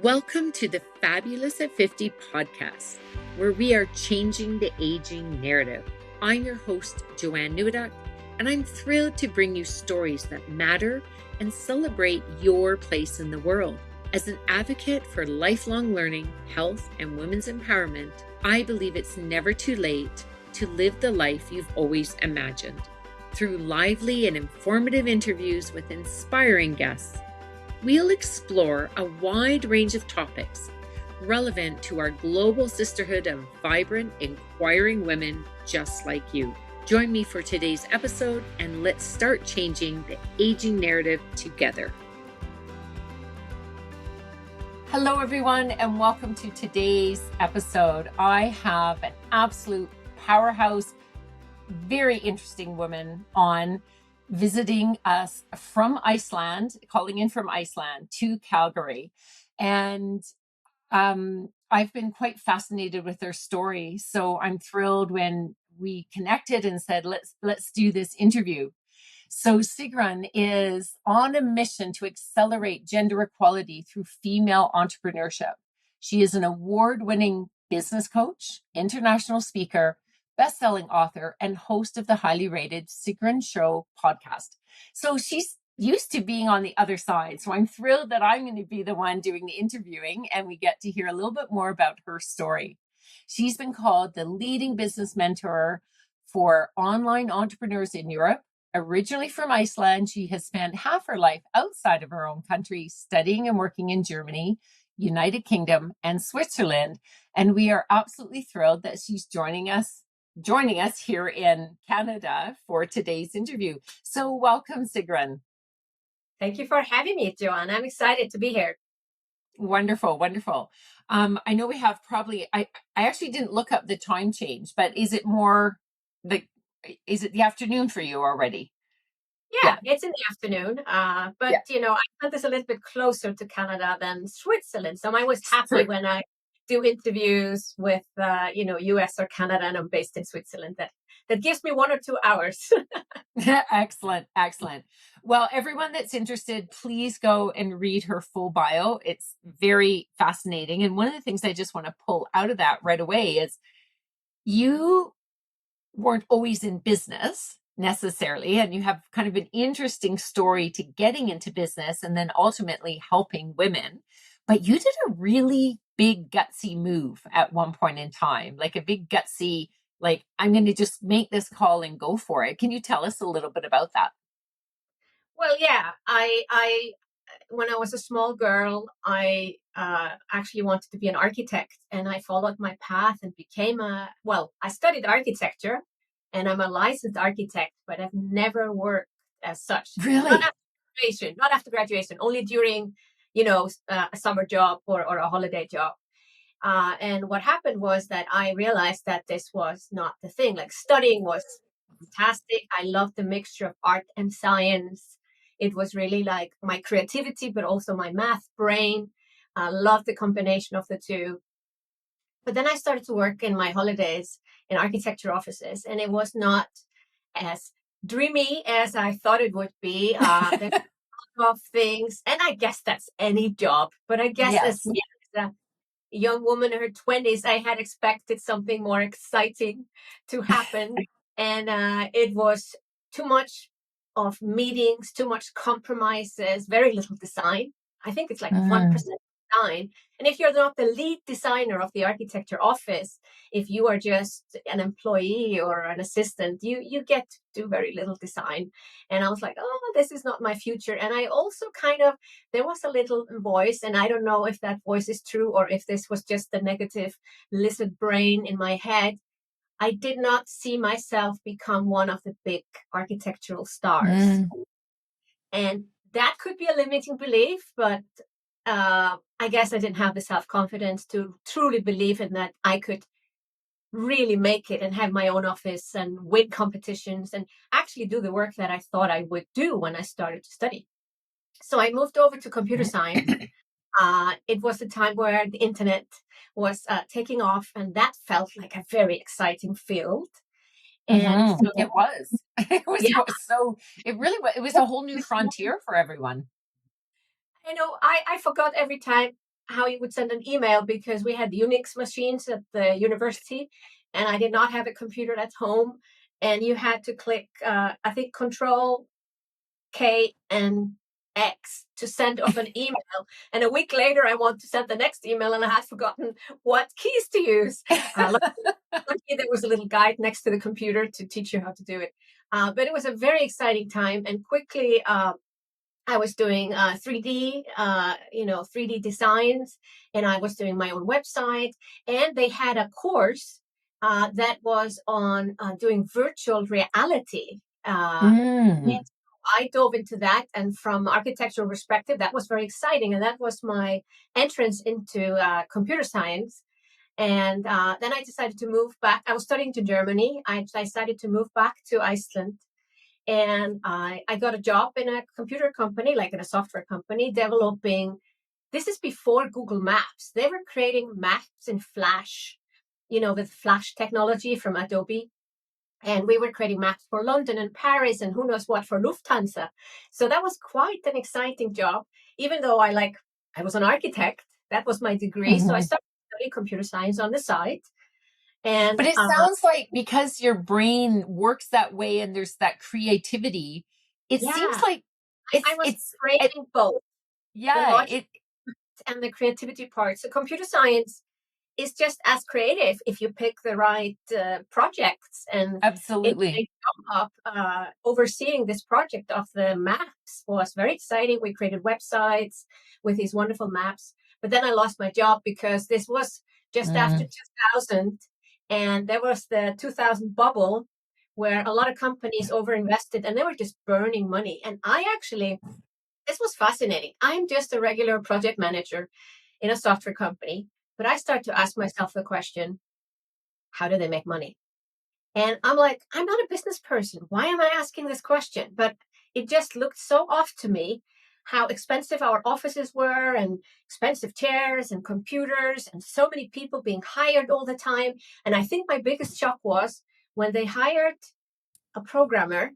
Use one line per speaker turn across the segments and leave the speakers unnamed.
Welcome to the Fabulous at 50 podcast, where we are changing the aging narrative. I'm your host, Joanne, and I'm thrilled to bring you stories that matter and celebrate your place in the world. As an advocate for lifelong learning, health, and women's empowerment, I believe it's never too late to live the life you've always imagined. Through lively and informative interviews with inspiring guests, we'll explore a wide range of topics relevant to our global sisterhood of vibrant, inquiring women just like you. Join me for today's episode, and let's start changing the aging narrative together. Hello, everyone, and welcome to today's episode. I have an absolute powerhouse, very interesting woman on, visiting us from Iceland, calling in from Iceland to Calgary. And I've been quite fascinated with their story. So I'm thrilled when we connected and said, let's do this interview. So Sigrun is on a mission to accelerate gender equality through female entrepreneurship. She is an award-winning business coach, international speaker, best-selling author, and host of the highly rated Sigrun Show podcast. So she's used to being on the other side. So I'm thrilled that I'm going to be the one doing the interviewing, and we get to hear a little bit more about her story. She's been called the leading business mentor for online entrepreneurs in Europe. Originally from Iceland, she has spent half her life outside of her own country, studying and working in Germany, United Kingdom, and Switzerland. And we are absolutely thrilled that she's joining us here in Canada for today's interview. So welcome, Sigrun.
Thank you for having me, Joanne. I'm excited to be here.
Wonderful, wonderful. I know we have probably, I actually didn't look up the time change, but is it the afternoon for you already?
Yeah, it's in the afternoon. But I thought this a little bit closer to Canada than Switzerland. So I'm always happy when I do interviews with US or Canada and I'm based in Switzerland. That gives me 1 or 2 hours.
Excellent. Well, everyone that's interested, please go and read her full bio. It's very fascinating. And one of the things I just want to pull out of that right away is you weren't always in business necessarily, and you have kind of an interesting story to getting into business and then ultimately helping women. But you did a really big gutsy move at one point in time, like a big gutsy, like, I'm going to just make this call and go for it. Can you tell us a little bit about that?
Well, yeah, I when I was a small girl, I actually wanted to be an architect, and I followed my path and became I studied architecture, and I'm a licensed architect, but I've never worked as such.
Really?
Not after graduation, only during, a summer job or a holiday job. And what happened was that I realized that this was not the thing. Like, studying was fantastic. I loved the mixture of art and science. It was really like my creativity, but also my math brain. I loved the combination of the two. But then I started to work in my holidays in architecture offices, and it was not as dreamy as I thought it would be. There's a lot of things, and I guess that's any job. But I guess
Yes.
as me, as a young woman in her 20s, I had expected something more exciting to happen. And it was too much of meetings, too much compromises, very little design. I think it's like 1% design. And if you're not the lead designer of the architecture office, if you are just an employee or an assistant, you get to do very little design. And I was like, oh, this is not my future. And I also there was a little voice, and I don't know if that voice is true or if this was just the negative lizard brain in my head. I did not see myself become one of the big architectural stars. And that could be a limiting belief, but I guess I didn't have the self-confidence to truly believe in that I could really make it and have my own office and win competitions and actually do the work that I thought I would do when I started to study. So I moved over to computer science. It was a time where the internet was taking off, and that felt like a very exciting field. And so,
It was. It really was. It was a whole new frontier for everyone.
I forgot every time how you would send an email, because we had Unix machines at the university and I did not have a computer at home. And you had to click, I think, Control K and X to send off an email. And a week later, I want to send the next email and I had forgotten what keys to use. Luckily, there was a little guide next to the computer to teach you how to do it. But it was a very exciting time. And quickly, I was doing 3D, 3D designs, and I was doing my own website. And they had a course that was on doing virtual reality. And I dove into that, and from architectural perspective, that was very exciting, and that was my entrance into computer science. And then I decided to move back. I was studying to Germany. I decided to move back to Iceland, and I got a job in a computer company, like in a software company, developing. This is before Google Maps. They were creating maps in Flash, with Flash technology from Adobe. And we were creating maps for London and Paris and who knows what for Lufthansa. So that was quite an exciting job, even though I was an architect. That was my degree. So I
Mhm.
started studying computer science on the side. And
But it sounds like because your brain works that way and there's that creativity, it seems
yeah,
like
I was
it,
creating both the
yeah,
logic and the creativity part. So computer science is just as creative if you pick the right projects. And in
absolutely.
my job, overseeing this project of the maps was very exciting. We created websites with these wonderful maps. But then I lost my job because this was just after
Mm.
2000, and there was the 2000 bubble where a lot of companies overinvested and they were just burning money. And this was fascinating. I'm just a regular project manager in a software company, but I start to ask myself the question, how do they make money? And I'm like, I'm not a business person. Why am I asking this question? But it just looked so off to me how expensive our offices were, and expensive chairs and computers and so many people being hired all the time. And I think my biggest shock was when they hired a programmer.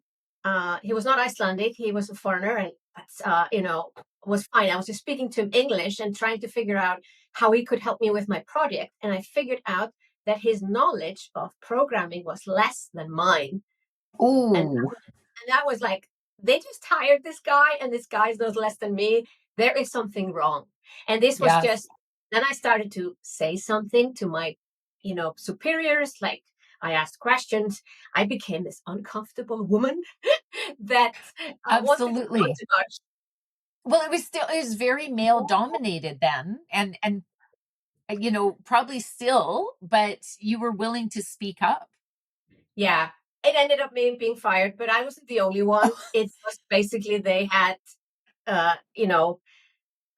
He was not Icelandic; he was a foreigner, and was fine. I was just speaking to him English and trying to figure out how he could help me with my project. And I figured out that his knowledge of programming was less than mine, and
Ooh,
that was like, they just hired this guy, and this guy knows less than me. There is something wrong. And this was
yes,
just, then I started to say something to my, superiors. Like, I asked questions. I became this uncomfortable woman that wanted to know
absolutely.
too much.
Well, it was very male dominated then, and probably still, but you were willing to speak up.
Yeah. It ended up being fired, but I wasn't the only one. It was basically they had, uh, you know,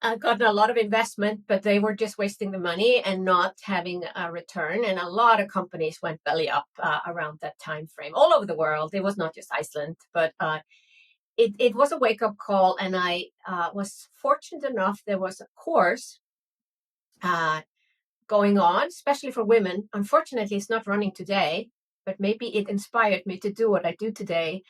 gotten a lot of investment, but they were just wasting the money and not having a return. And a lot of companies went belly up around that time frame all over the world. It was not just Iceland, but it was a wake up call. And I was fortunate enough. There was a course uh, going on, especially for women. Unfortunately, it's not running today, but maybe it inspired me to do what I do today.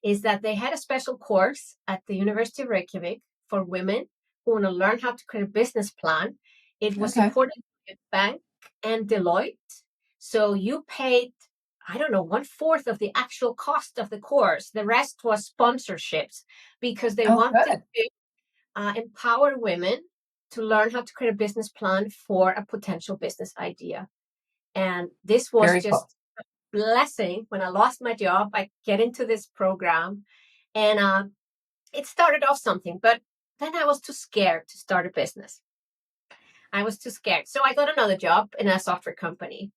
Is that they had a special course at the University of Reykjavik for women who want to learn how to create a business plan. It was
Okay.
supported by a bank and Deloitte. So you paid, I don't know, 1/4 of the actual cost of the course. The rest was sponsorships, because they
Oh,
wanted
good.
to empower women to learn how to create a business plan for a potential business idea. And this was
Very cool.
just a blessing. When I lost my job, I get into this program, and it started off something, but then I was too scared to start a business. I was too scared. So I got another job in a software company.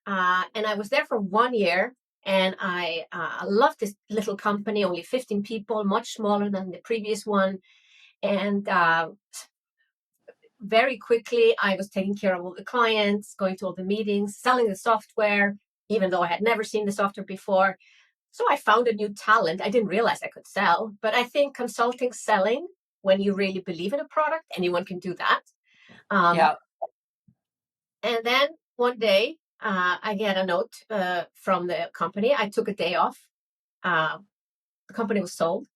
And I was there for 1 year. And I loved this little company, only 15 people, much smaller than the previous one. And very quickly, I was taking care of all the clients, going to all the meetings, selling the software, even though I had never seen the software before. So I found a new talent. I didn't realize I could sell, but I think consulting, selling, when you really believe in a product, anyone can do that. Um,
Yeah.
and then one day, I get a note from the company. I took a day off. Uh, the company was sold.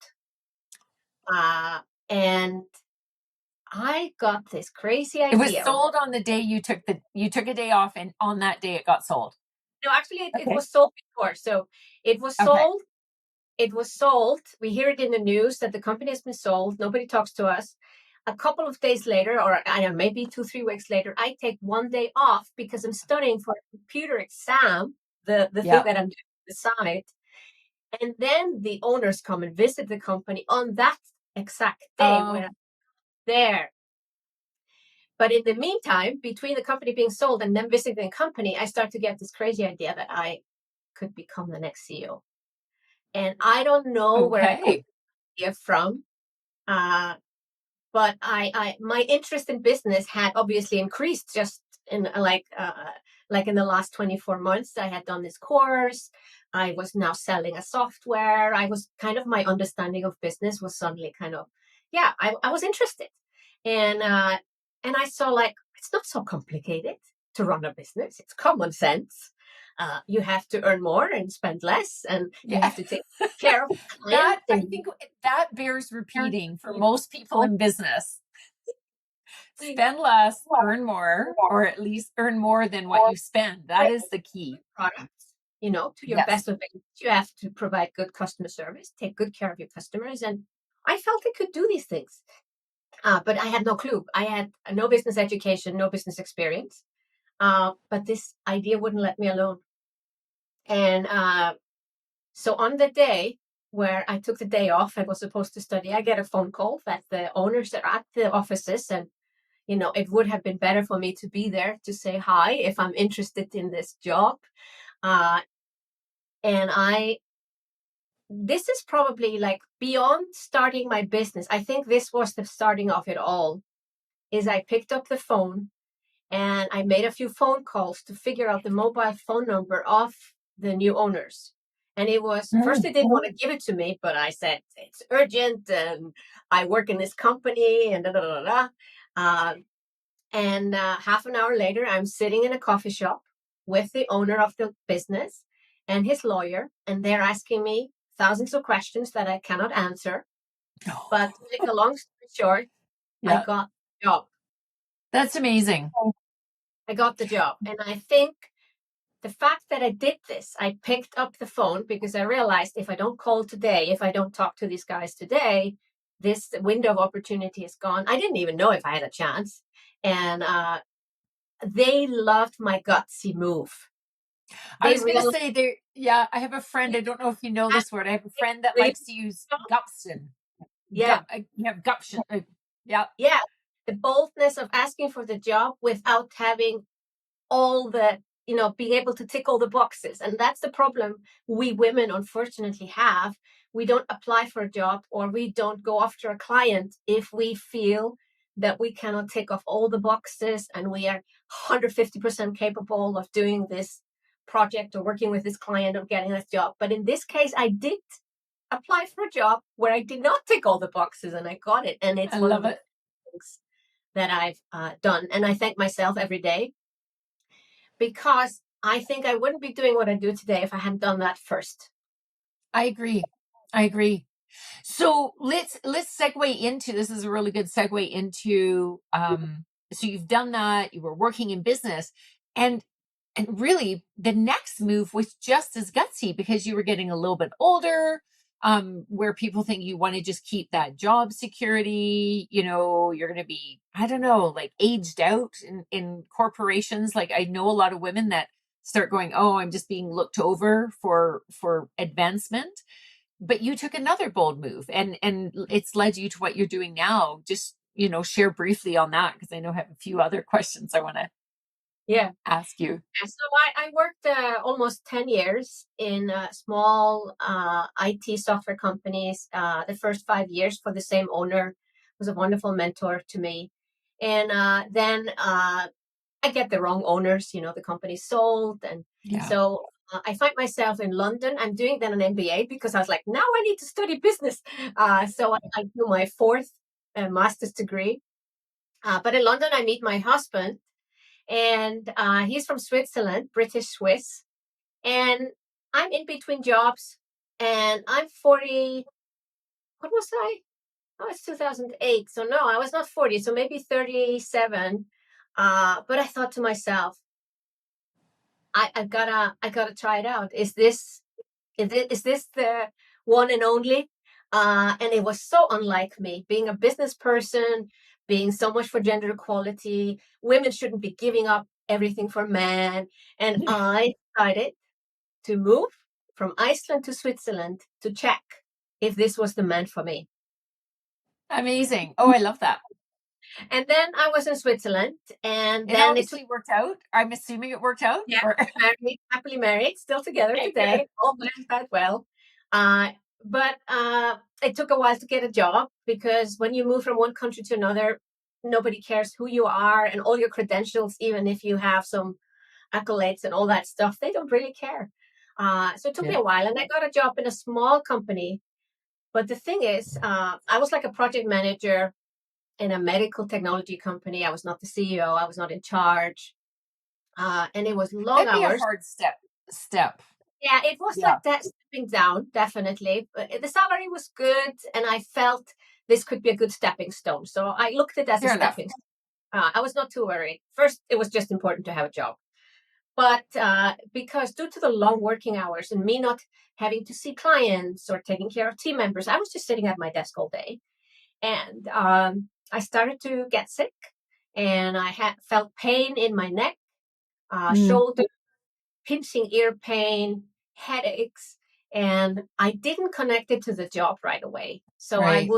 And I got this crazy
It was
idea.
sold on the day you took a day off, and on that day it got sold.
No, actually, it
Okay.
was sold before. So it was
Okay.
sold. It was sold. We hear it in the news that the company has been sold. Nobody talks to us. A couple of days later, or I don't know, maybe 2, 3 weeks later, I take one day off because I'm studying for a computer exam, the thing
Yeah.
that I'm doing on the side. And then the owners come and visit the company on that exact day when I'm there. But in the meantime, between the company being sold and them visiting the company, I start to get this crazy idea that I could become the next CEO. And I don't know where I got
Okay.
the idea from. Uh, but my interest in business had obviously increased just in like in the last 24 months. I had done this course. I was now selling a software. I was kind of, my understanding of business was suddenly kind of, yeah, I was interested. And I saw, like, it's not so complicated to run a business. It's common sense. You have to earn more and spend less, and you
Yeah.
have to take care of
That,
clients
I
and
think that bears repeating for most people in business. Spend less, earn more, or at least earn more than what you spend. That is the key.
products, to your
Yes.
best ability. You have to provide good customer service, take good care of your customers. And I felt I could do these things. But I had no clue. I had no business education, no business experience. But this idea wouldn't let me alone. And so on the day where I took the day off and was supposed to study, I get a phone call that the owners are at the offices, and it would have been better for me to be there to say hi if I'm interested in this job. Uh, and this is probably like beyond starting my business. I think this was the starting of it all. Is I picked up the phone and I made a few phone calls to figure out the mobile phone number of the new owners. And it was, first they didn't want to give it to me, but I said it's urgent and I work in this company and da da da da. And half an hour later, I'm sitting in a coffee shop with the owner of the business and his lawyer, and they're asking me thousands of questions that I cannot answer. But to make a long story short, I
Yeah.
got the job.
That's amazing.
I got the job. And I think the fact that I did this, I picked up the phone because I realized if I don't call today, if I don't talk to these guys today, this window of opportunity is gone. I didn't even know if I had a chance. And they loved my gutsy move.
I
They
was going to
realized
say there, yeah, I have a friend. I don't know if you know
that
this word. I have a friend that
really,
likes to use gumption.
yeah,
You have gumption. Yeah.
yeah, the boldness of asking for the job without having all the, being able to tick all the boxes. And that's the problem we women unfortunately have. We don't apply for a job, or we don't go after a client if we feel that we cannot tick off all the boxes and we are 150% capable of doing this project or working with this client or getting this job. But in this case, I did apply for a job where I did not tick all the boxes and I got it. And it's
I
one of
love
the
it.
things that I've done. And I thank myself every day, because I think I wouldn't be doing what I do today if I hadn't done that first.
I agree. I agree. So let's segue into, this is a really good segue into so you've done that, you were working in business, and really the next move was just as gutsy because you were getting a little bit older, where people think you want to just keep that job security, you're going to be, I don't know, like aged out in corporations. Like I know a lot of women that start going, oh, I'm just being looked over for advancement. But you took another bold move, and it's led you to what you're doing now. Just share briefly on that, because I know I have a few other questions I want to
Yeah.
ask you.
So I worked almost 10 years in small IT software companies. The first 5 years for the same owner, was a wonderful mentor to me. And then I get the wrong owners, the company sold. And
Yeah.
so I find myself in London. I'm doing then an MBA because I was like, now I need to study business. So I do my fourth master's degree. But in London, I meet my husband, and he's from Switzerland, British Swiss. And I'm in between jobs, and I'm 40. What was I? Oh, it's 2008. So no, I was not 40, so maybe 37. But I thought to myself, I gotta try it out. Is this the one and only? And it was so unlike me, being a business person, being so much for gender equality. Women shouldn't be giving up everything for men. And I decided to move from Iceland to Switzerland to check if this was the man for me.
Amazing. Oh, I love that.
And then I was in Switzerland, and
It
then it took,
obviously worked out. I'm assuming it worked out.
yeah,
Or
married, happily married, still together
okay, good.
today. All went that well. But it took a while to get a job, because when you move from one country to another, nobody cares who you are and all your credentials, even if you have some accolades and all that stuff. They don't really care. So it took me
Yeah.
a while, and I got a job in a small company. But the thing is, I was like a project manager in a medical technology company. I was not the CEO. I was not in charge. And it was long
That'd be a
hours.
hard step.
Yeah, it was
Yeah.
like that, stepping down, definitely. But the salary was good, and I felt this could be a good stepping stone. So I looked at it as a
Fair enough.
stepping stone. I was not too worried. First, it was just important to have a job. But because due to the long working hours and me not having to see clients or taking care of team members, I was just sitting at my desk all day. And I started to get sick, and I had felt pain in my neck,
Mm,
shoulder, pinching ear pain, headaches, and I didn't connect it to the job right away. So
right.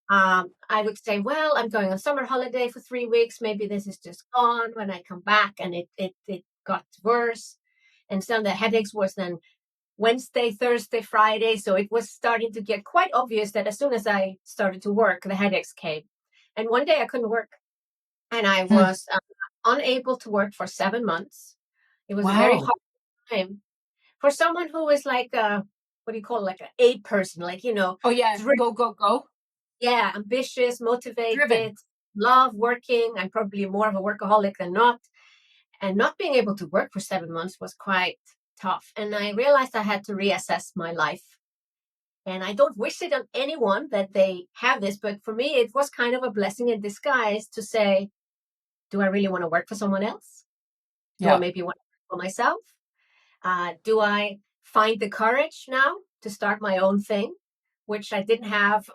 I would say, well, I'm going on summer holiday for 3 weeks. Maybe this is just gone when I come back, and it got worse. And some of the headaches was then Wednesday, Thursday, Friday. So it was starting to get quite obvious that as soon as I started to work, the headaches came. And one day I couldn't work, and I
Mm,
was unable to work for 7 months. It was a very
wow.
hard time for someone who is like what do you call it, like an A person, like,
Oh yeah.
driven,
Go, go, go.
yeah, ambitious,
Driven.
motivated, love working. I'm probably more of a workaholic than not. And not being able to work for 7 months was quite tough. And I realized I had to reassess my life. And I don't wish it on anyone that they have this, but for me, it was kind of a blessing in disguise to say, do I really want to work for someone else? Do I
Yeah.
maybe want to work for myself? Do I find the courage now to start my own thing, which I didn't have,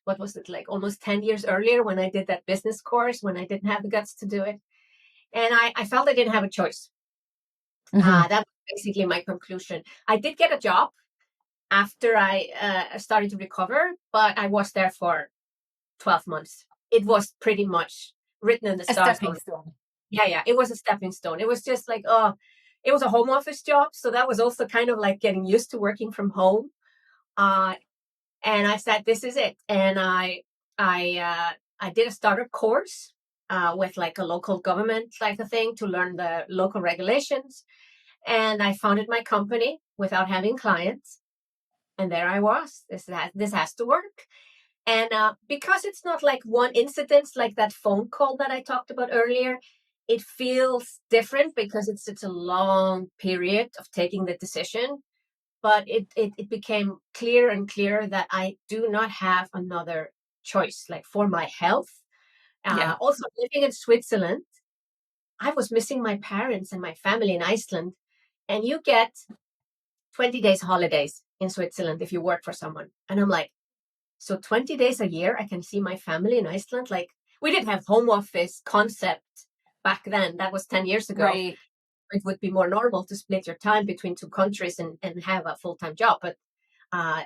what was it, like almost 10 years earlier when I did that business course, when I didn't have the guts to do it. And I felt I didn't have a choice.
Hmm.
That was basically my conclusion. I did get a job after I started to recover, but I was there for 12 months. It was pretty much written in the
A
stars
stepping
already.
stone.
Yeah, yeah, it was a stepping stone. It was just like, oh, it was a home office job. So that was also kind of like getting used to working from home. Uh, and I said, this is it. And I did a startup course with like a local government like a thing to learn the local regulations. And I founded my company without having clients. And there I was. This has to work. And because it's not like one incident, like that phone call that I talked about earlier, it feels different because it's such a long period of taking the decision. But it became clearer and clearer that I do not have another choice, like for my health.
Yeah.
Also, living in Switzerland, I was missing my parents and my family in Iceland. And you get 20 days holidays in Switzerland if you work for someone. And I'm like, so 20 days a year, I can see my family in Iceland. Like, we didn't have home office concept back then. That was 10 years ago.
Right.
It would be more normal to split your time between two countries and have a full-time job. But uh,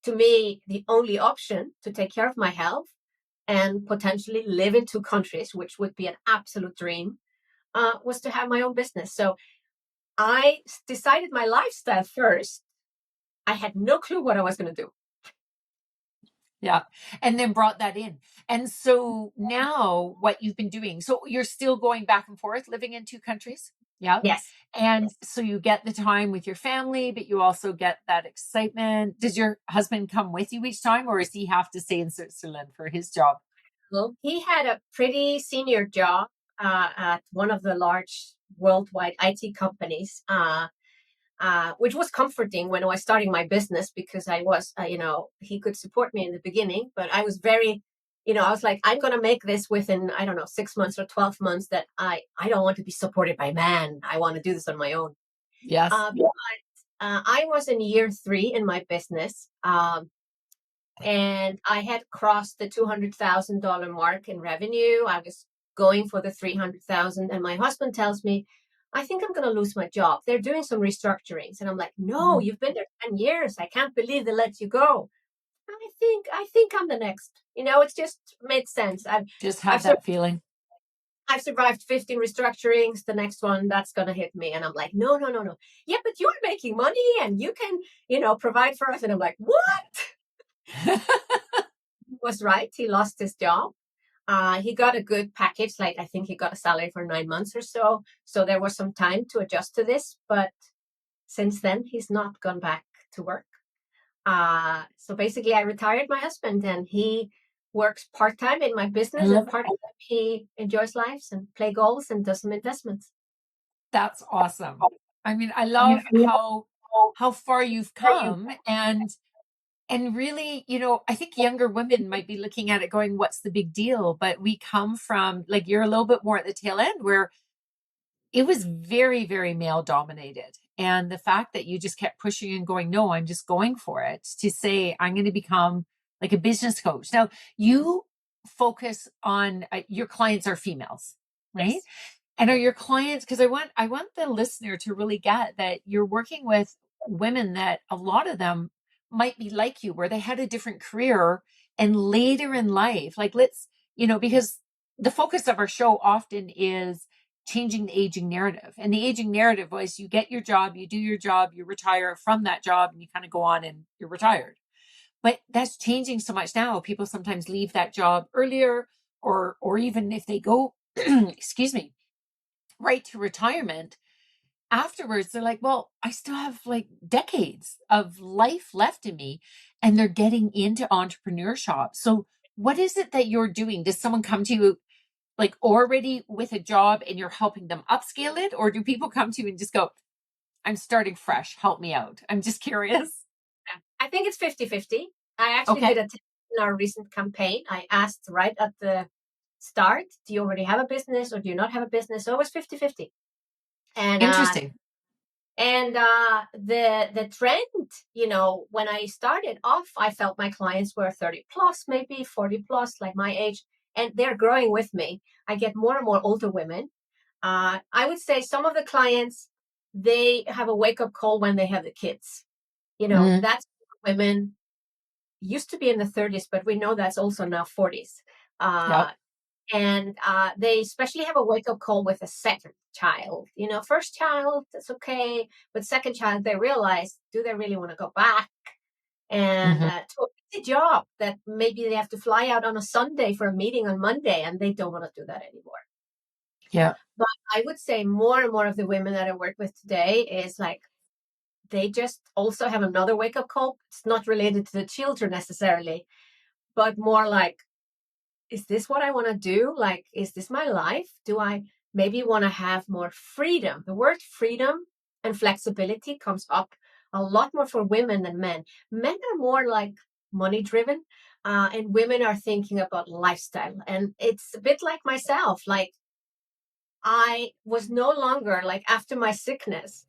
to me, the only option to take care of my health and potentially live in two countries, which would be an absolute dream, was to have my own business. So I decided my lifestyle first. I had no clue what I was going to do.
Yeah. And then brought that in. And so now what you've been doing, so you're still going back and forth, living in two countries. Yeah.
Yes.
And
Yes.
so you get the time with your family, but you also get that excitement. Does your husband come with you each time, or does he have to stay in Switzerland for his job?
Well, he had a pretty senior job at one of the large worldwide IT companies. which was comforting when I was starting my business, because I was, he could support me in the beginning, but I was very, I was like, I'm going to make this within, I don't know, 6 months or 12 months, that I don't want to be supported by man. I want to do this on my own.
Yes.
I was in year 3 in my business. And I had crossed the $200,000 mark in revenue. I was going for the 300,000, and my husband tells me, I think I'm going to lose my job. They're doing some restructurings. And I'm like, no, you've been there 10 years. I can't believe they let you go. I think I'm the next. It's just made sense.
Just
I've
had that feeling.
I've survived 15 restructurings. The next one, that's going to hit me. And I'm like, no, no, no, no. Yeah, but you're making money and you can, provide for us. And I'm like, what? He was right. He lost his job. He got a good package. Like, I think he got a salary for 9 months or so. So there was some time to adjust to this. But since then, he's not gone back to work. So basically, I retired my husband, and he works part-time in my
I
business, and
love
part-time he enjoys lives and play golf and does some investments.
That's awesome. I mean, I love how far you've come, and really, I think younger women might be looking at it going, what's the big deal? But we come from, like, you're a little bit more at the tail end, where it was very, very male dominated. And the fact that you just kept pushing and going, no, I'm just going for it, to say, I'm going to become like a business coach. Now, you focus on your clients are females, right?
Yes.
And are your clients, because I want the listener to really get that you're working with women that a lot of them might be like you, where they had a different career, and later in life, like, because the focus of our show often is changing the aging narrative. And the aging narrative was, you get your job, you do your job, you retire from that job, and you kind of go on and you're retired. But that's changing so much now. People sometimes leave that job earlier, or even if they go, excuse me, right to retirement, afterwards they're like, well, I still have like decades of life left in me, and they're getting into entrepreneurship. So what is it that you're doing? Does someone come to you like already with a job and you're helping them upscale it, or do people come to you and just go, I'm starting fresh, help me out? I'm just curious.
I think it's 50-50. I actually
Okay.
did a test in our recent campaign. I asked right at the start, do you already have a business or do you not have a business? So it was 50-50. And
Interesting.
the trend, when I started off, I felt my clients were 30 plus, maybe 40 plus, like my age, and they're growing with me. I get more and more older women. I would say some of the clients, they have a wake up call when they have the kids.
Mm,
That's women used to be in the 30s, but we know that's also now 40s. Uh,
yep.
and they especially have a wake up call with a second child. First child, that's okay. But second child, they realize, do they really want to go back? And
Hmm.
to a job that maybe they have to fly out on a Sunday for a meeting on Monday, and they don't want to do that anymore.
Yeah.
But I would say more and more of the women that I work with today is like, they just also have another wake up call. It's not related to the children necessarily, but more like, is this what I want to do? Like, is this my life? Do I maybe want to have more freedom? The word freedom and flexibility comes up a lot more for women than men. Men are more like money driven, and women are thinking about lifestyle. And it's a bit like myself. Like, I was no longer like, after my sickness,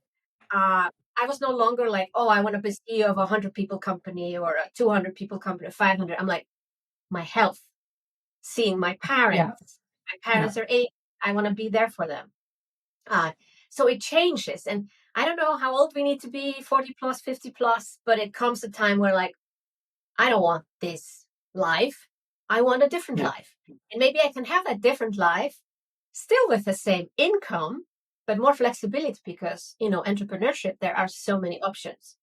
I was no longer like, oh, I want to be CEO of a 100 people company or a 200 people company, 500. I'm like, my health, seeing my
Yeah.
parents. My
Yeah.
parents are 80. I want to be there for them. So it changes. And I don't know how old we need to be, 40 plus, 50 plus, but it comes a time where like, I don't want this life. I want a different
Yeah.
life. And maybe I can have that different life still with the same income, but more flexibility, because, entrepreneurship, there are so many options.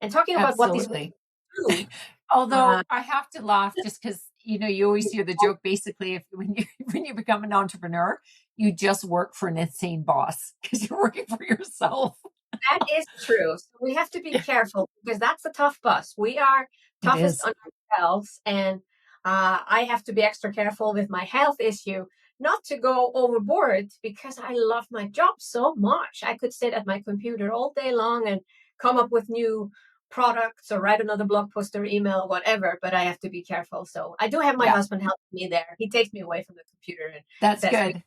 And talking about what these
Absolutely.
do,
Although
uh,
I have to laugh, just because you always hear the joke, basically, if when you when you become an entrepreneur, you just work for an insane boss because you're working for yourself.
that is true. So we have to be careful, because that's a tough bus. We are
It
toughest
is.
on ourselves, and I have to be extra careful with my health issue, not to go overboard because I love my job so much. I could sit at my computer all day long and come up with new products or write another blog post or email or whatever, but I have to be careful. So I do have my
Yeah,
husband helping me there. He takes me away from the computer and
that's
says we
good.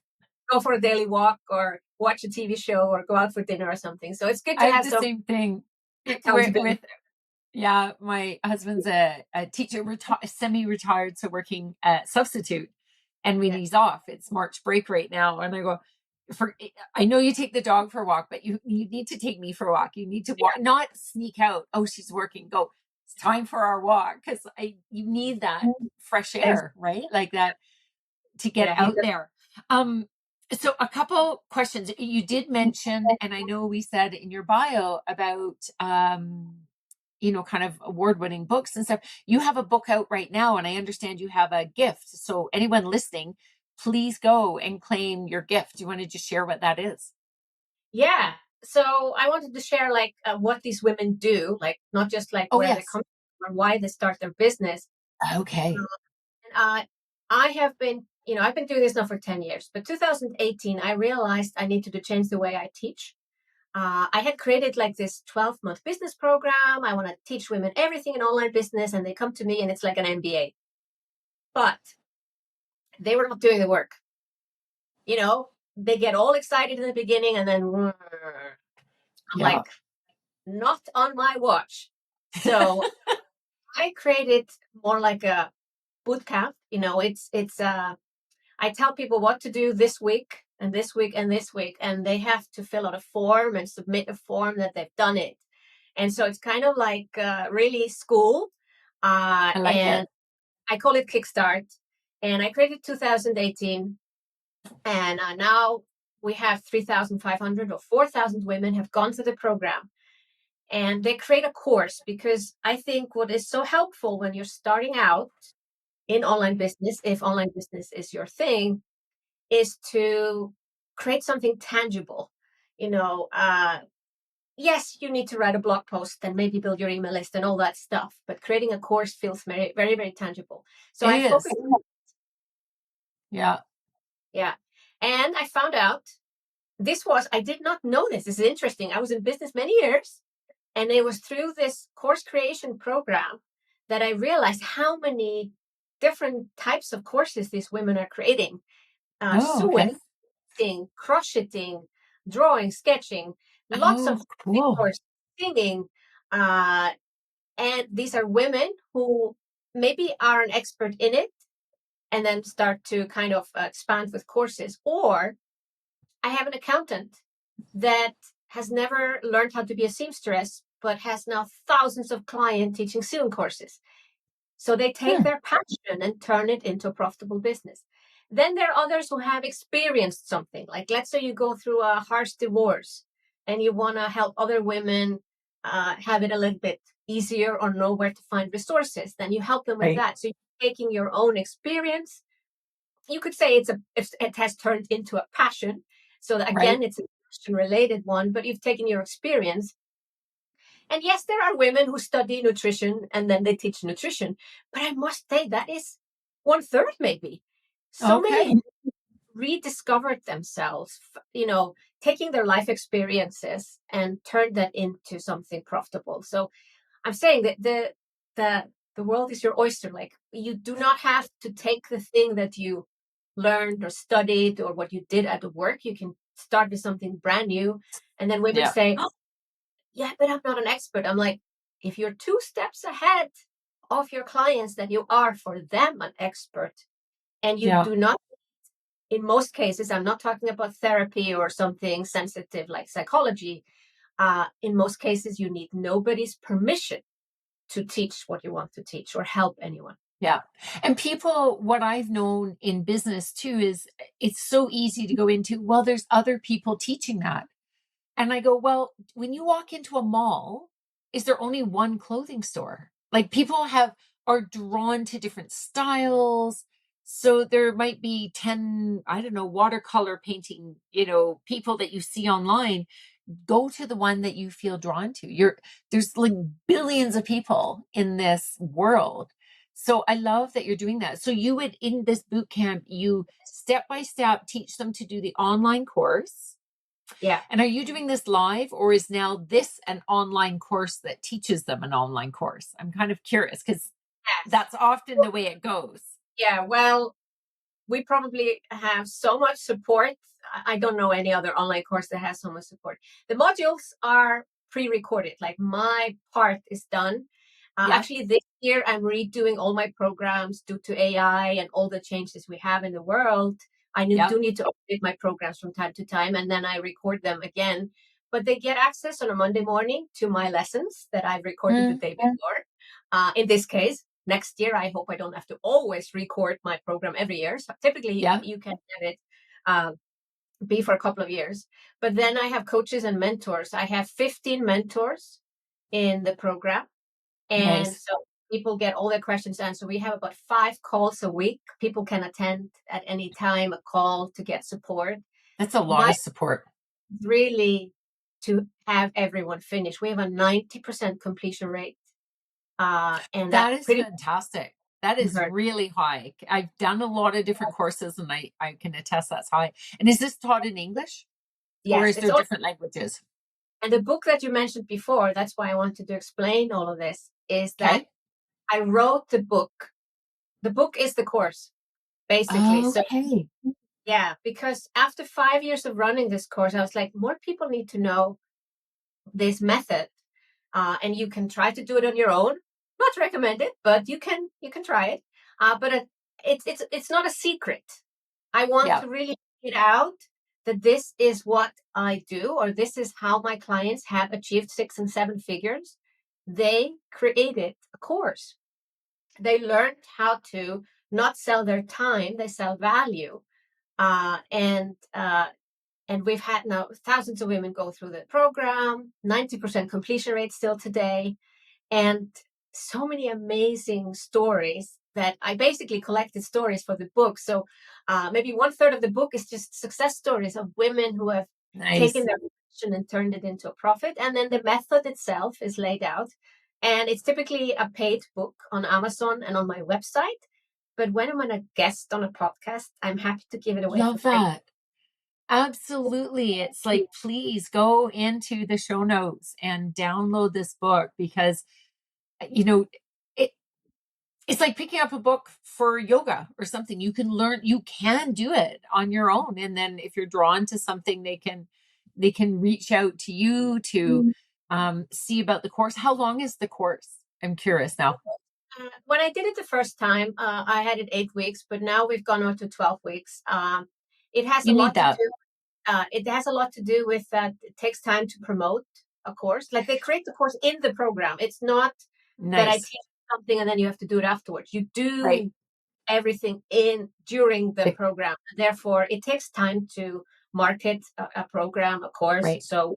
go for a daily walk or watch a TV show or go out for dinner or something. So it's good
I
to
have
have
the
some
same thing. With
accountability.
yeah, my husband's a teacher, semi-retired, so working substitute. And when
Yeah.
he's off, it's March break right now, and I go, for I know you take the dog for a walk, but you need to take me for a walk. You need to walk, not sneak out. Oh, she's working. Go. It's time for our walk because I you need that fresh
Ex-
air, right? Like that to get
Yeah, he
out
does.
there. Um, so a couple questions. You did mention, and I know we said in your bio about kind of award-winning books and stuff. You have a book out right now, and I understand you have a gift. So anyone listening, please go and claim your gift. Do you want to just share what that is?
Yeah. So I wanted to share like what these women do, like not just like
Oh
where they
yes.
come from or why they start their business.
Okay.
And I have been, I've been doing this now for 10 years, but 2018, I realized I needed to change the way I teach. I had created like this 12-month business program. I want to teach women everything in online business, and they come to me and it's like an MBA. But they were not doing the work. You know, they get all excited in the beginning and then I'm
Yeah.
like, not on my watch. So I created more like a boot camp. It's I tell people what to do this week and this week and this week, and they have to fill out a form and submit a form that they've done it. And so it's kind of like really school.
I like
And
it.
I call it Kickstart. And I created 2018. And now we have 3,500 or 4,000 women have gone through the program. And they create a course because I think what is so helpful when you're starting out in online business, if online business is your thing, is to create something tangible. You know, yes, you need to write a blog post and maybe build your email list and all that stuff, but creating a course feels very, very, very tangible. So
It
I
is.
focused on,
Yeah.
yeah. And I found out I did not know this. This is interesting. I was in business many years, and it was through this course creation program that I realized how many different types of courses these women are creating.
Oh,
Sewing,
okay.
crocheting, drawing, sketching, lots of
Oh, cool.
course, singing. Uh, and these are women who maybe are an expert in it and then start to kind of expand with courses. Or I have an accountant that has never learned how to be a seamstress, but has now thousands of clients teaching sewing courses. So they take
Hmm.
their passion and turn it into a profitable business. Then there are others who have experienced something. Like, let's say you go through a harsh divorce and you want to help other women have it a little bit easier or know where to find resources. Then you help them with
Right.
that. So you're taking your own experience. You could say it has turned into a passion. So that,
Right.
again, it's a passion related one, but you've taken your experience. And yes, there are women who study nutrition and then they teach nutrition, but I must say that is one third maybe. So
Okay.
many rediscovered themselves, taking their life experiences and turned that into something profitable. So I'm saying that the world is your oyster. Like, you do not have to take the thing that you learned or studied or what you did at the work. You can start with something brand new. And then women
Yeah.
say, oh, yeah, but I'm not an expert. I'm like, if you're two steps ahead of your clients, then you are for them an expert. And you
Yeah.
do not, in most cases, I'm not talking about therapy or something sensitive like psychology. In most cases, you need nobody's permission to teach what you want to teach or help anyone.
Yeah. And people, what I've known in business too is it's so easy to go into, well, there's other people teaching that. And I go, well, when you walk into a mall, is there only one clothing store? Like people are drawn to different styles. So there might be 10, I don't know, watercolor painting, people that you see online. Go to the one that you feel drawn to. There's like billions of people in this world. So I love that you're doing that. So you would, in this boot camp, you step by step teach them to do the online course.
Yeah.
And are you doing this live, or is now this an online course that teaches them an online course? I'm kind of curious because
Yes.
that's often the way it goes.
Yeah. Well, we probably have so much support. I don't know any other online course that has so much support. The modules are pre-recorded, like my part is done.
Yeah.
Actually, this year I'm redoing all my programs due to AI and all the changes we have in the world.
Yeah.
Do need to update my programs from time to time, and then I record them again. But they get access on a Monday morning to my lessons that I've recorded the
Mm,
day before. In this case, next year, I hope I don't have to always record my program every year. So typically,
yeah.
you can have it uh, be for a couple of years. But then I have coaches and mentors. I have 15 mentors in the program. And
Nice.
so people get all their questions answered. We have about 5 calls a week. People can attend at any time a call to get support.
That's a lot
My
of support.
really to have everyone finish. We have a 90% completion rate. And
That
that's
is
pretty
fantastic. That is
unheard.
really high. I've done a lot of different courses and I can attest that's high. And is this taught in English or
Yes,
is
it's
there
all.
different languages?
And the book that you mentioned before, that's why I wanted to explain all of this, is that
Okay.
I wrote the book. The book is the course, basically. So,
Okay.
yeah, because after 5 years of running this course, I was like, more people need to know this method. And you can try to do it on your own. Not recommended, but you can try it. But it's not a secret. I want
Yeah.
to really get out that this is what I do, or this is how my clients have achieved 6 and 7 figures. They created a course. They learned how to not sell their time; they sell value. And we've had now thousands of women go through the program. 90% completion rate still today, and so many amazing stories that I basically collected stories for the book. So maybe 1/3 of the book is just success stories of women who have taken
Nice.
their passion and turned it into a profit. And then the method itself is laid out. And it's typically a paid book on Amazon and on my website. But when I'm a guest on a podcast, I'm happy to give it away for
Love
free.
that. Absolutely. It's like, please go into the show notes and download this book because, you know, it, it's like picking up a book for yoga or something. You can learn, you can do it on your own. And then if you're drawn to something, they can reach out to you to see about the course. How long is the course? I'm curious now.
When I did it the first time, I had it 8 weeks, but now we've gone on to 12 weeks. It has a
You need
lot to
that.
do. It has a lot to do with that. It takes time to promote a course. Like they create the course in the program. It's not that I
Nice.
teach something and then you have to do it afterwards. You
Right.
do everything in during the
The-
program. Therefore, it takes time to market a program, a course.
Right.
So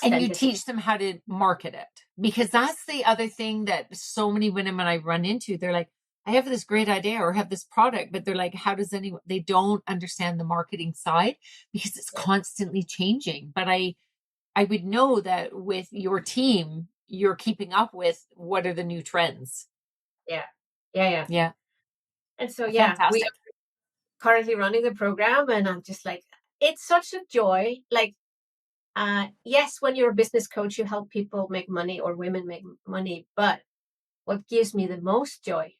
And you
extend it.
teach them how to market it because that's the other thing that so many women when I run into, they're like, I have this great idea or have this product, but they're like, how does anyone, they don't understand the marketing side because it's constantly changing. But I would know that with your team, you're keeping up with what are the new trends.
Yeah, yeah, yeah.
Yeah.
And so yeah, we
Fantastic.
are currently running the program, and I'm just like, it's such a joy. Like yes, when you're a business coach, you help people make money or women make money. But what gives me the most joy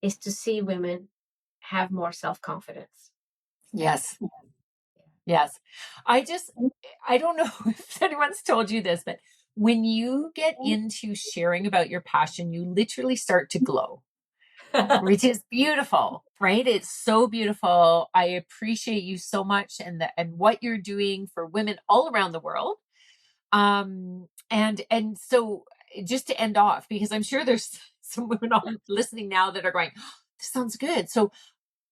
is to see women have more self confidence.
Yes. Yes. I don't know if anyone's told you this, but when you get into sharing about your passion, you literally start to glow, which is beautiful, right? It's so beautiful. I appreciate you so much and what you're doing for women all around the world. And so just to end off, because I'm sure there's some women on listening now that are going, oh, this sounds good. So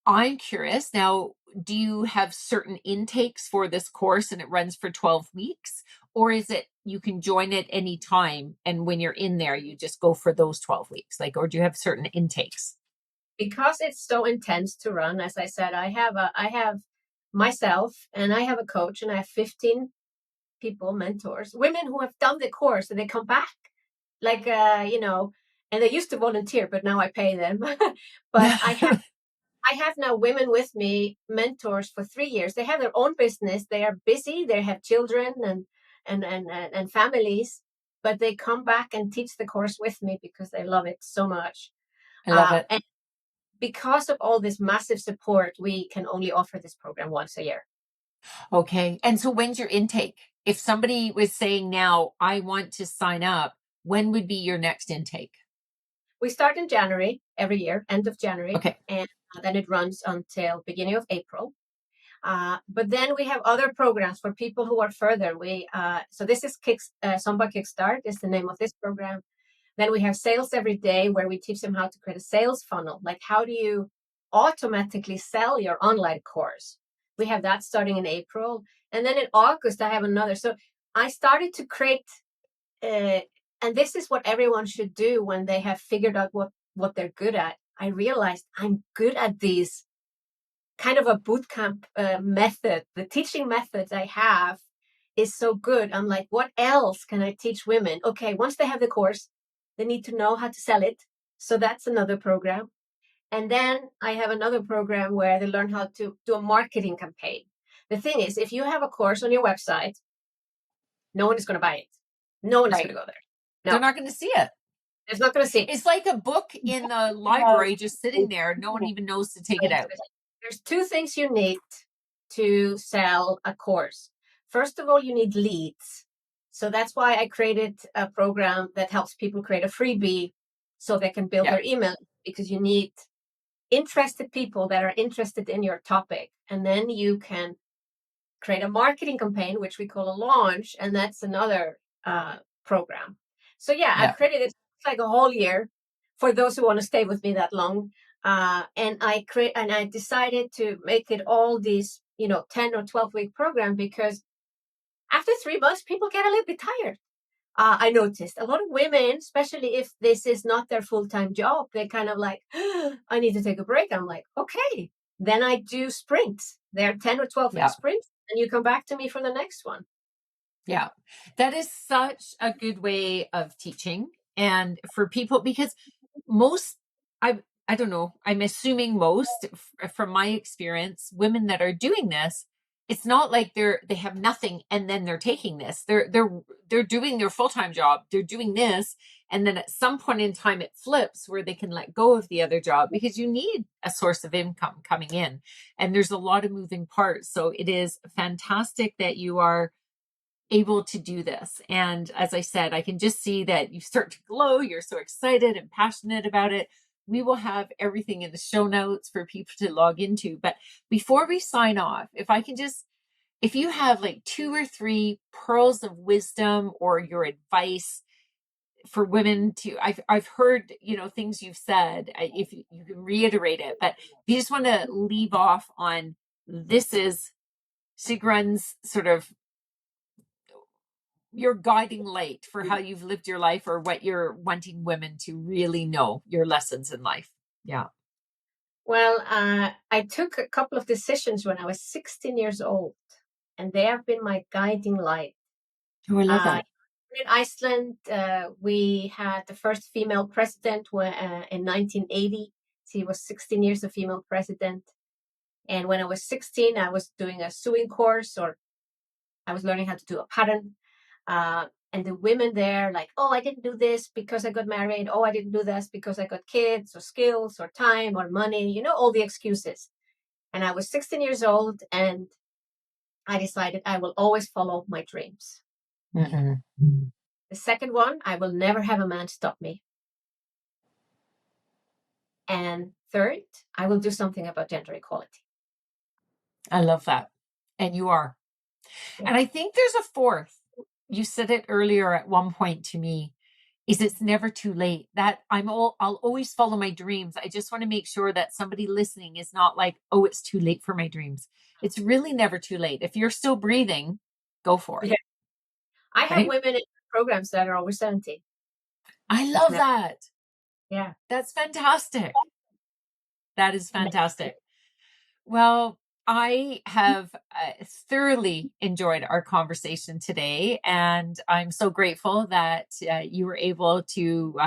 I'm curious now, do you have certain intakes for this course and it runs for 12 weeks? Or is it you can join it anytime and when you're in there, you just go for those 12 weeks? Like, or do you have certain intakes?
Because it's so intense to run, as I said, I have myself and I have a coach and I have 15 people, mentors, women who have done the course and they come back. Like and they used to volunteer, but now I pay them. But I have now women with me, mentors for 3 years. They have their own business. They are busy. They have children and families, but they come back and teach the course with me because they love it so much.
I love it.
And because of all this massive support, we can only offer this program once a year.
Okay. And so when's your intake? If somebody was saying now, I want to sign up, when would be your next intake?
We start in January every year, end of January,
Okay.
and then it runs until beginning of April. But then we have other programs for people who are further. So this is Somba Kickstart is the name of this program. Then we have Sales Every Day, where we teach them how to create a sales funnel. Like, how do you automatically sell your online course? We have that starting in April. And then in August, I have another. So I started to create, and this is what everyone should do when they have figured out what they're good at. I realized I'm good at these kind of a boot camp method. The teaching methods I have is so good. I'm like, what else can I teach women? Okay, once they have the course, they need to know how to sell it. So that's another program. And then I have another program where they learn how to do a marketing campaign. The thing is, if you have a course on your website, no one is going to buy it. No one is going
Right.
to go there.
They're
No,
not going to see it.
it's not going to see it.
It's like a book in the library just sitting there. No one even knows to take it out.
There's two things you need to sell a course. First of all, you need leads. So that's why I created a program that helps people create a freebie so they can build
Yeah.
their email, because you need interested people that are interested in your topic. And then you can create a marketing campaign, which we call a launch, and that's another program. So yeah, I've
Yeah.
created it like a whole year for those who want to stay with me that long. And I decided to make it all these 10 or 12 week program, because after 3 months people get a little bit tired. I noticed a lot of women, especially if this is not their full-time job, they kind of like, I need to take a break. I'm like, okay, then I do sprints. They're 10 or 12 week
Yeah.
sprints, and you come back to me for the next one.
Yeah. That is such a good way of teaching. And for people, because most, I don't know, I'm assuming most from my experience, women that are doing this, it's not like they have nothing and then they're taking this. They're doing their full-time job, they're doing this, and then at some point in time it flips where they can let go of the other job, because you need a source of income coming in, and there's a lot of moving parts. So it is fantastic that you are able to do this. And as I said, I can just see that you start to glow. You're so excited and passionate about it. We will have everything in the show notes for people to log into. But before we sign off, if you have like 2 or 3 pearls of wisdom or your advice for women I've heard, things you've said, if you can reiterate it, but if you just want to leave off on, this is Sigrun's sort of your guiding light for how you've lived your life, or what you're wanting women to really know, your lessons in life. Yeah.
Well, I took a couple of decisions when I was 16 years old, and they have been my guiding light.
Oh, I love that.
In Iceland, we had the first female president in 1980. She was 16 years a female president. And when I was 16, I was doing a sewing course, or I was learning how to do a pattern. And the women there, like, oh, I didn't do this because I got married. Oh, I didn't do this because I got kids or skills or time or money, all the excuses. And I was 16 years old, and I decided I will always follow my dreams.
Mm-hmm.
The second one, I will never have a man stop me. And third, I will do something about gender equality.
I love that. And you are.
Yeah.
And I think there's a fourth. You said it earlier at one point to me, is it's never too late. That I'll always follow my dreams. I just want to make sure that somebody listening is not like, oh, it's too late for my dreams. It's really never too late. If you're still breathing, go for it.
Yeah. I have
Right?
women in programs that are over 70.
I love that.
Yeah.
That's fantastic. That is fantastic. Well, I have thoroughly enjoyed our conversation today, and I'm so grateful that you were able to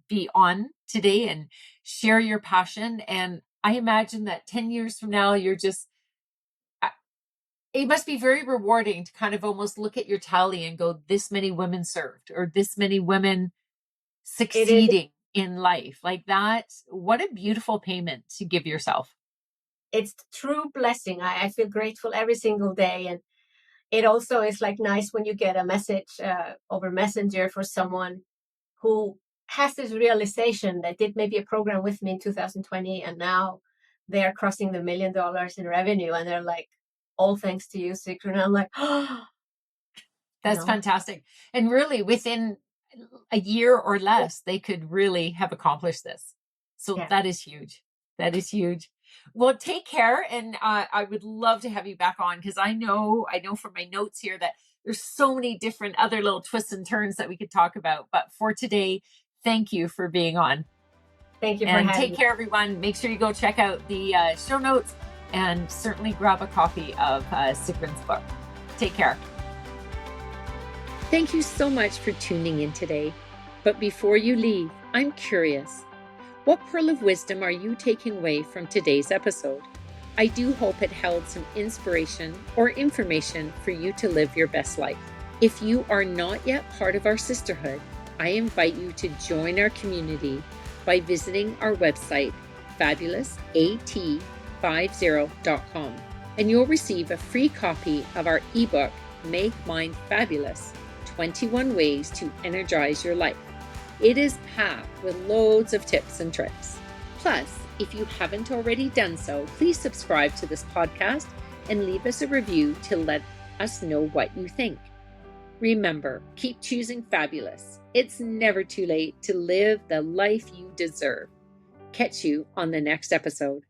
be on today and share your passion. And I imagine that 10 years from now, you're just, it must be very rewarding to kind of almost look at your tally and go, this many women served, or this many women
It is.
succeeding in life. Like that, what a beautiful payment to give yourself.
It's true blessing. I feel grateful every single day. And it also is like nice when you get a message over Messenger for someone who has this realization that did maybe a program with me in 2020, and now they're crossing the $1 million in revenue, and they're like, all thanks to you, Sigrun. And I'm like, oh,
That's fantastic. And really within a year or less, they could really have accomplished this. So
yeah.
that is huge. That is huge. Well, take care. And I would love to have you back on, because I know from my notes here that there's so many different other little twists and turns that we could talk about. But for today, thank you for being on.
Thank you for
And
having
take
me.
care, everyone. Make sure you go check out the show notes and certainly grab a copy of Sigrun's book. Take care. Thank you so much for tuning in today. But before you leave, I'm curious. What pearl of wisdom are you taking away from today's episode? I do hope it held some inspiration or information for you to live your best life. If you are not yet part of our sisterhood, I invite you to join our community by visiting our website, fabulousat50.com, and you'll receive a free copy of our ebook, Make Mine Fabulous, 21 Ways to Energize Your Life. It is packed with loads of tips and tricks. Plus, if you haven't already done so, please subscribe to this podcast and leave us a review to let us know what you think. Remember, keep choosing fabulous. It's never too late to live the life you deserve. Catch you on the next episode.